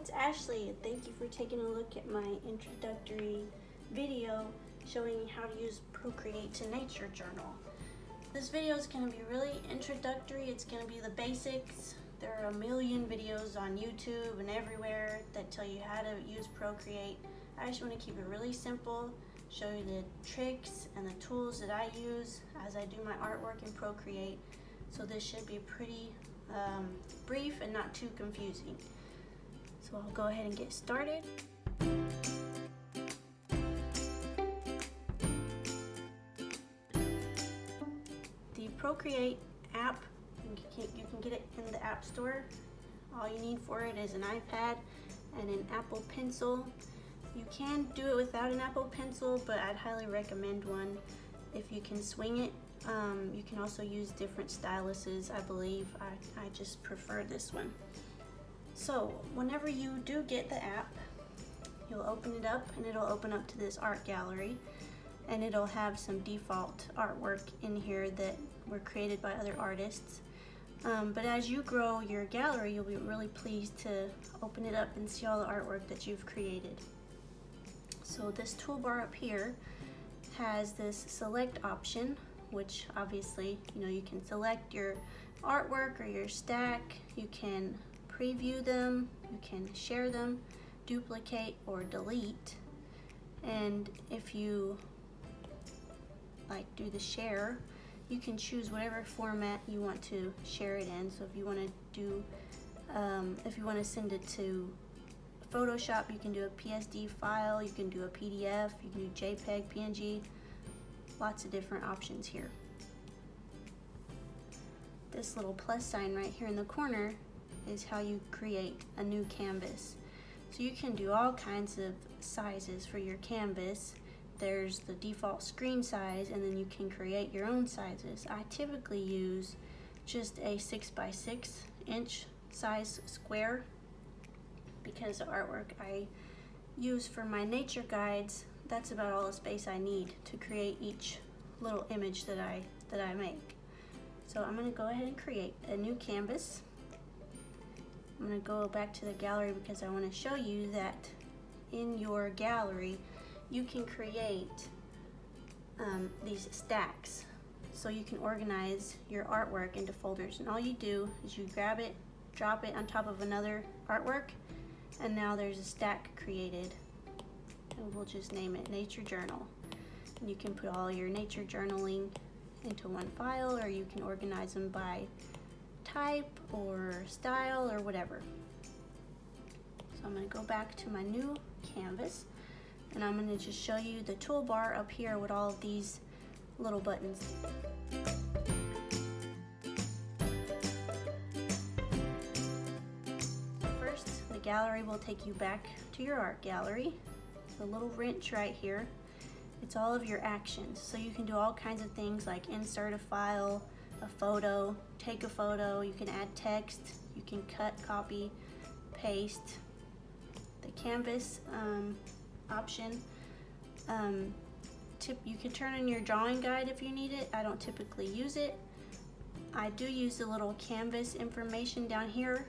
it's Ashley. Thank you for taking a look at my introductory video showing how to use Procreate to Nature Journal. This video is going to be really introductory. It's going to be the basics. There are a million videos on YouTube and everywhere that tell you how to use Procreate. I just want to keep it really simple, show you the tricks and the tools that I use as I do my artwork in Procreate. So this should be pretty brief and not too confusing. So I'll go ahead and get started. The Procreate app, you can get it in the App Store. All you need for it is an iPad and an Apple Pencil. You can do it without an Apple Pencil, but I'd highly recommend one if you can swing it. You can also use different styluses, I believe. I just prefer this one. So whenever you do get the app, you'll open it up and it'll open up to this art gallery, and it'll have some default artwork in here that were created by other artists. But as you grow your gallery, you'll be really pleased to open it up and see all the artwork that you've created. So this toolbar up here has this select option, which obviously, you can select your artwork or your stack. You can preview them, you can share them, duplicate, or delete. And if you do the share, you can choose whatever format you want to share it in. So if you want to send it to Photoshop, you can do a PSD file, you can do a PDF, you can do JPEG, PNG, lots of different options here. This little plus sign right here in the corner is how you create a new canvas. So you can do all kinds of sizes for your canvas. There's the default screen size, and then you can create your own sizes. I typically use just a 6x6 inch size square because the artwork I use for my nature guides, that's about all the space I need to create each little image that I make. So I'm going to go ahead and create a new canvas. I'm going to go back to the gallery because I want to show you that in your gallery you can create these stacks. So you can organize your artwork into folders, and all you do is you grab it, drop it on top of another artwork, and now there's a stack created. And we'll just name it Nature Journal. And you can put all your nature journaling into one file, or you can organize them by type or style or whatever. So I'm going to go back to my new canvas, and I'm going to just show you the toolbar up here with all of these little buttons. First, the gallery will take you back to your art gallery. The little wrench right here, it's all of your actions. So you can do all kinds of things like insert a file, a photo, take a photo, you can add text, you can cut, copy, paste. The canvas option, you can turn on your drawing guide if you need it. I don't typically use it. I do use the little canvas information down here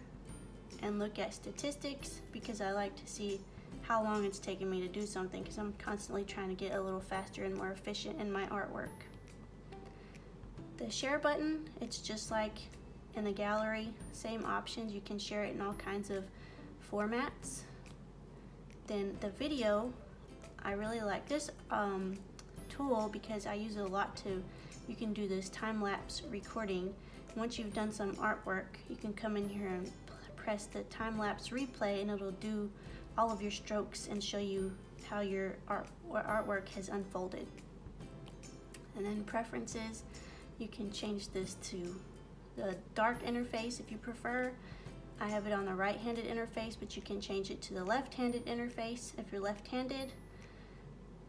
and look at statistics because I like to see how long it's taken me to do something, because I'm constantly trying to get a little faster and more efficient in my artwork. The share button, it's just like in the gallery, same options. You can share it in all kinds of formats. Then the video, I really like this tool because I use it a lot too. You can do this time-lapse recording. Once you've done some artwork, you can come in here and press the time-lapse replay, and it'll do all of your strokes and show you how your artwork has unfolded. And then preferences, you can change this to the dark interface if you prefer. I have it on the right-handed interface, but you can change it to the left-handed interface if you're left-handed.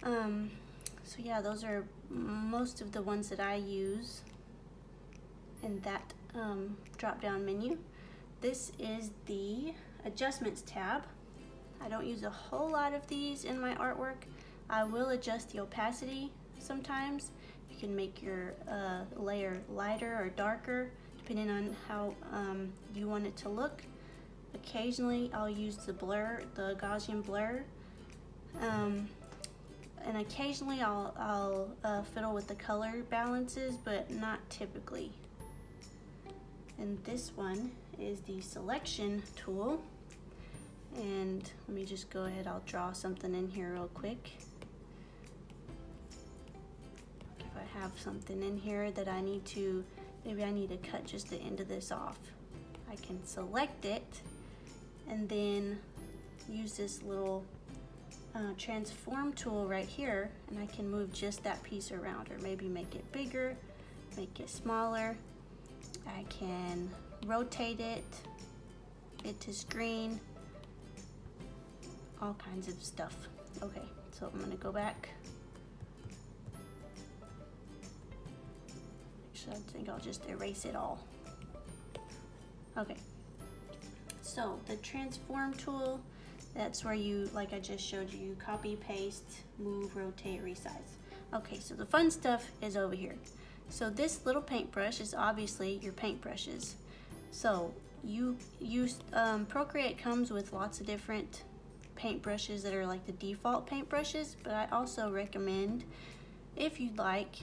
So yeah, those are most of the ones that I use in that drop-down menu. This is the adjustments tab. I don't use a whole lot of these in my artwork. I will adjust the opacity sometimes. You can make your layer lighter or darker depending on how you want it to look. occasionally I'll use the blur, the Gaussian blur, and occasionally I'll fiddle with the color balances, but not typically. And this one is the selection tool. And let me just go ahead, I'll draw something in here real quick. If I have something in here that I need to, maybe I need to cut just the end of this off, I can select it and then use this little transform tool right here, and I can move just that piece around, or maybe make it bigger, make it smaller. I can rotate it to screen, all kinds of stuff. Okay, so I'm gonna go back. Actually, I think I'll just erase it all. Okay, so the transform tool, that's where you, like I just showed you, copy, paste, move, rotate, resize. Okay, so the fun stuff is over here. So this little paintbrush is obviously your paintbrushes. So you use, Procreate comes with lots of different paintbrushes that are like the default paintbrushes, but I also recommend, if you'd like,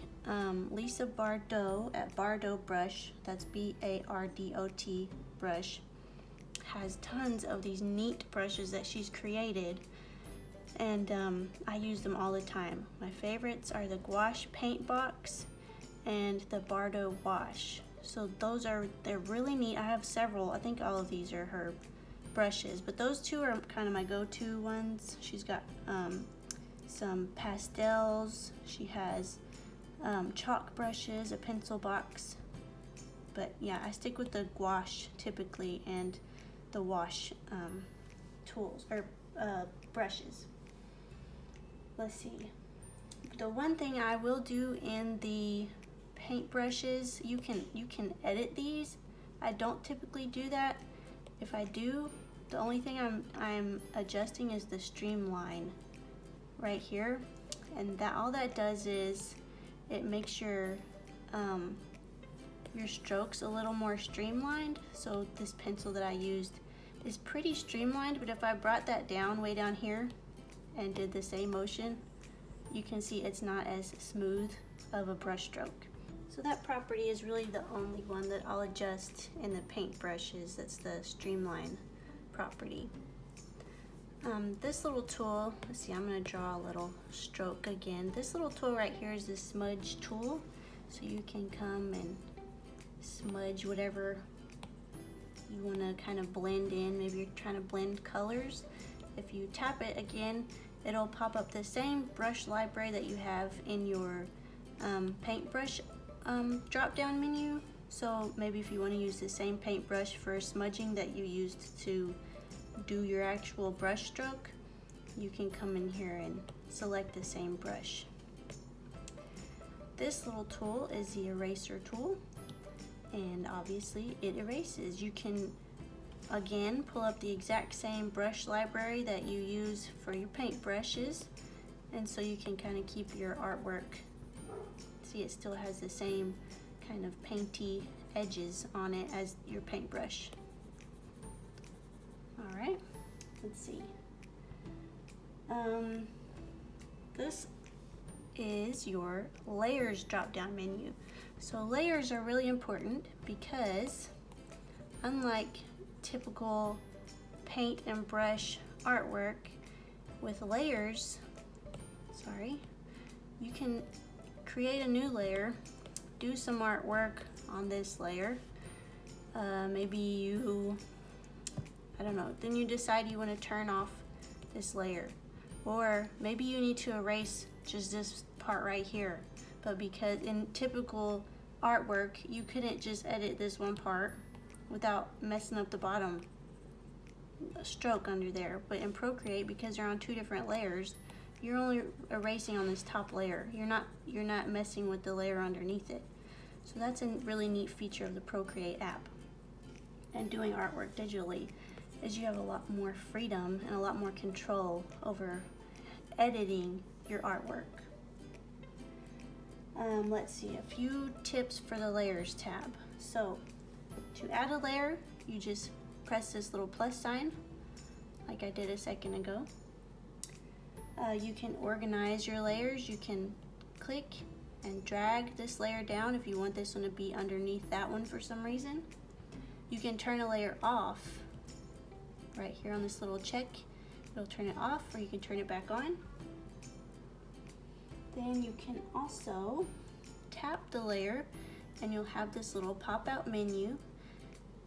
Lisa Bardot at Bardot Brush, that's B-A-R-D-O-T brush, has tons of these neat brushes that she's created, and I use them all the time. My favorites are the Gouache Paint Box and the Bardot Wash. So those are, they're really neat. I have several, I think all of these are her brushes, but those two are kind of my go-to ones. She's got some pastels, she has chalk brushes, a pencil box, but yeah, I stick with the gouache typically and the wash tools or brushes. Let's see, the one thing I will do in the paint brushes, you can edit these. I don't typically do that. If I do, the only thing I'm adjusting is the streamline right here, and that all that does is it makes your strokes a little more streamlined. So this pencil that I used is pretty streamlined, but if I brought that down way down here and did the same motion, you can see it's not as smooth of a brush stroke. So that property is really the only one that I'll adjust in the paint brushes. That's the streamline property. This little tool, let's see, I'm going to draw a little stroke again. This little tool right here is the smudge tool. So you can come and smudge whatever you want to kind of blend in. Maybe you're trying to blend colors. If you tap it again, it'll pop up the same brush library that you have in your paintbrush drop-down menu. So maybe if you want to use the same paintbrush for smudging that you used to do your actual brush stroke, you can come in here and select the same brush. This little tool is the eraser tool, and obviously it erases. You can again pull up the exact same brush library that you use for your paint brushes, and so you can kind of keep your artwork. See, it still has the same kind of painty edges on it as your paintbrush. All right, let's see. This is your layers drop-down menu. So layers are really important because unlike typical paint and brush artwork, with layers, you can create a new layer, do some artwork on this layer. Maybe you, I don't know, then you decide you want to turn off this layer, or maybe you need to erase just this part right here, but because in typical artwork you couldn't just edit this one part without messing up the bottom stroke under there, but in Procreate, because you're on two different layers, you're only erasing on this top layer. You're not messing with the layer underneath it. So that's a really neat feature of the Procreate app. And doing artwork digitally is you have a lot more freedom and a lot more control over editing your artwork. Let's see, a few tips for the layers tab. So to add a layer, you just press this little plus sign like I did a second ago. You can organize your layers. You can click and drag this layer down if you want this one to be underneath that one for some reason. You can turn a layer off right here on this little check. It'll turn it off, or you can turn it back on. Then you can also tap the layer and you'll have this little pop-out menu.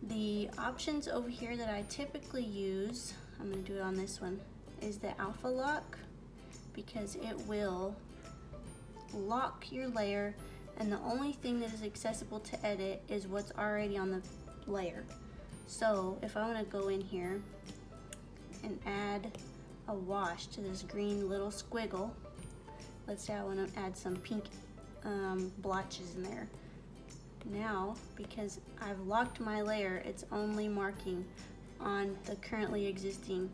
The options over here that I typically use, I'm going to do it on this one, is the alpha lock, because it will lock your layer, and the only thing that is accessible to edit is what's already on the layer. So if I want to go in here and add a wash to this green little squiggle, let's say I want to add some pink blotches in there. Now, because I've locked my layer, it's only marking on the currently existing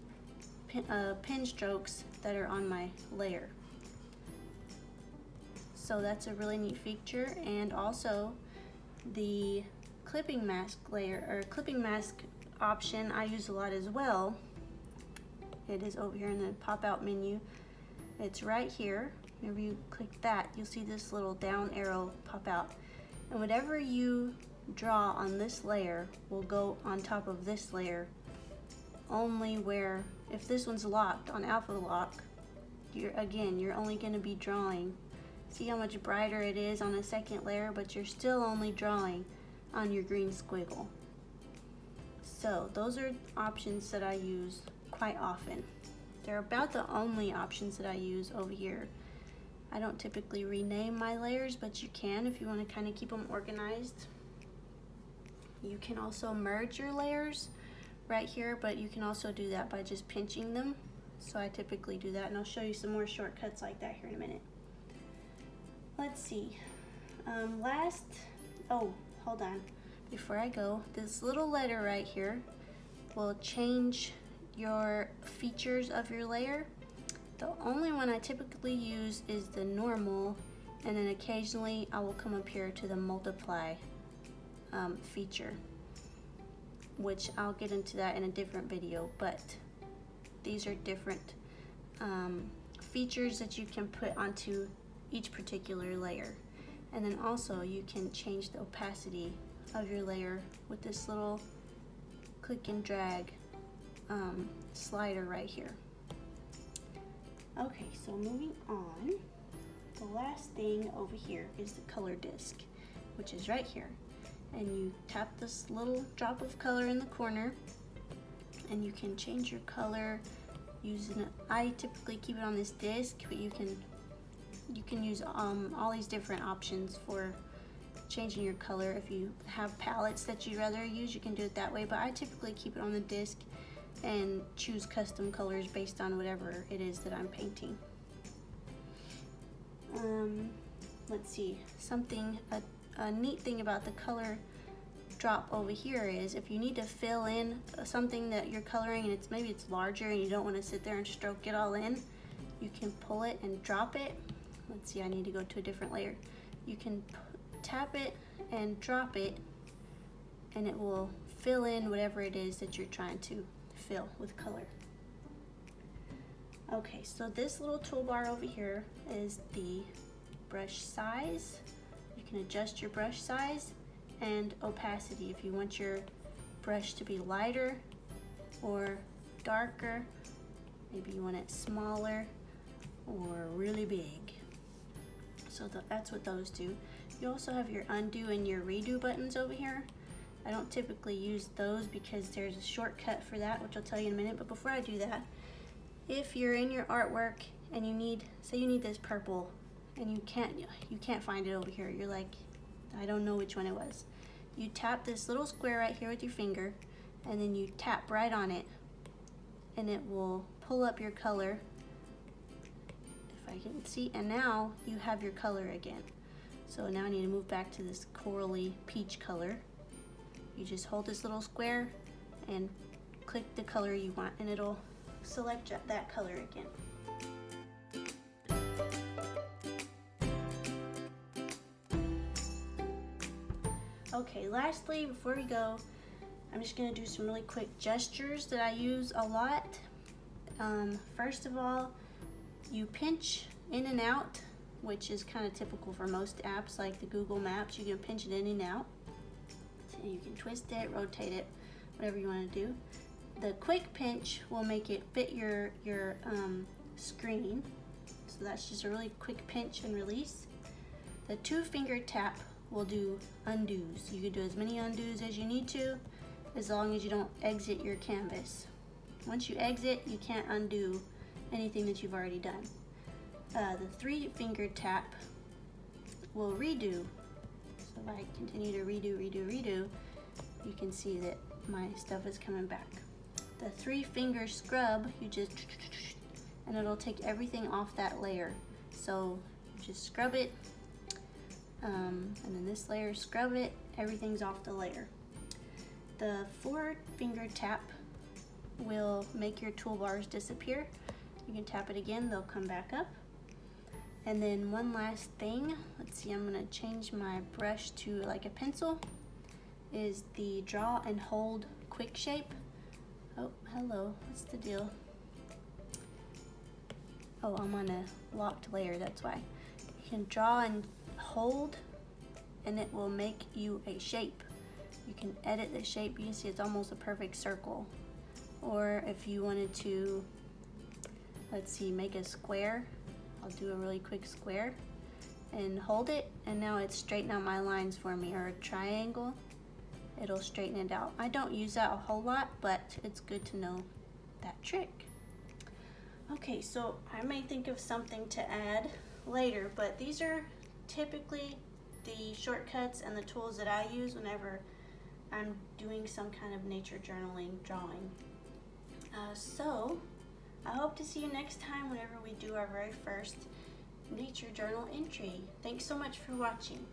pen strokes that are on my layer. So that's a really neat feature. And also the clipping mask layer, or clipping mask option, I use a lot as well. It is over here in the pop-out menu. It's right here. Whenever you click that, you'll see this little down arrow pop out. And whatever you draw on this layer will go on top of this layer, only where, if this one's locked on alpha lock, you're only going to be drawing. See how much brighter it is on a second layer, but you're still only drawing on your green squiggle. So those are options that I use quite often. They're about the only options that I use over here. I don't typically rename my layers, but you can if you want to kind of keep them organized. You can also merge your layers right here, but you can also do that by just pinching them. So I typically do that, and I'll show you some more shortcuts like that here in a minute. Let's see. Hold on. Before I go, this little letter right here will change your features of your layer. The only one I typically use is the normal, and then occasionally I will come up here to the multiply feature, which I'll get into that in a different video, but these are different features that you can put onto each particular layer. And then also you can change the opacity of your layer with this little click and drag slider right here. Okay, so moving on, the last thing over here is the color disc, which is right here. And you tap this little drop of color in the corner, and you can change your color using it. I typically keep it on this disc, but you can use all these different options for changing your color. If you have palettes that you'd rather use, you can do it that way, but I typically keep it on the disc and choose custom colors based on whatever it is that I'm painting. Let's see, a neat thing about the color drop over here is if you need to fill in something that you're coloring and maybe it's larger and you don't want to sit there and stroke it all in, you can pull it and drop it. Let's see, I need to go to a different layer. You can tap it and drop it, and it will fill in whatever it is that you're trying to fill with color. Okay, so this little toolbar over here is the brush size. You can adjust your brush size and opacity if you want your brush to be lighter or darker. Maybe you want it smaller or really big. So that's what those do. You also have your undo and your redo buttons over here. I don't typically use those because there's a shortcut for that, which I'll tell you in a minute. But before I do that, if you're in your artwork and say you need this purple and you can't find it over here, you're like, I don't know which one it was. You tap this little square right here with your finger, and then you tap right on it, and it will pull up your color, if I can see, and now you have your color again. So now I need to move back to this corally peach color. You just hold this little square and click the color you want, and it'll select that color again. Okay, lastly, before we go, I'm just gonna do some really quick gestures that I use a lot. First of all, you pinch in and out, which is kind of typical for most apps like the Google Maps. You can pinch it in and out. So you can twist it, rotate it, whatever you want to do. The quick pinch will make it fit your screen. So that's just a really quick pinch and release. The 2-finger tap will do undos. You can do as many undos as you need to, as long as you don't exit your canvas. Once you exit, you can't undo anything that you've already done. The 3-finger tap will redo. So if I continue to redo, you can see that my stuff is coming back. The 3-finger scrub, you just, and it'll take everything off that layer. So just scrub it, and then this layer, scrub it, everything's off the layer. The 4-finger tap will make your toolbars disappear. You can tap it again, they'll come back up. And then one last thing, let's see, I'm gonna change my brush to like a pencil, is the draw and hold quick shape. Oh, hello, what's the deal? Oh, I'm on a locked layer, that's why. You can draw and hold, and it will make you a shape. You can edit the shape. You can see it's almost a perfect circle. Or if you wanted to, let's see, make a square, I'll do a really quick square and hold it, and now it's straightened out my lines for me. Or a triangle, it'll straighten it out. I don't use that a whole lot, but it's good to know that trick. Okay, so I may think of something to add later, but these are typically the shortcuts and the tools that I use whenever I'm doing some kind of nature journaling drawing. So I hope to see you next time whenever we do our very first nature journal entry. Thanks so much for watching.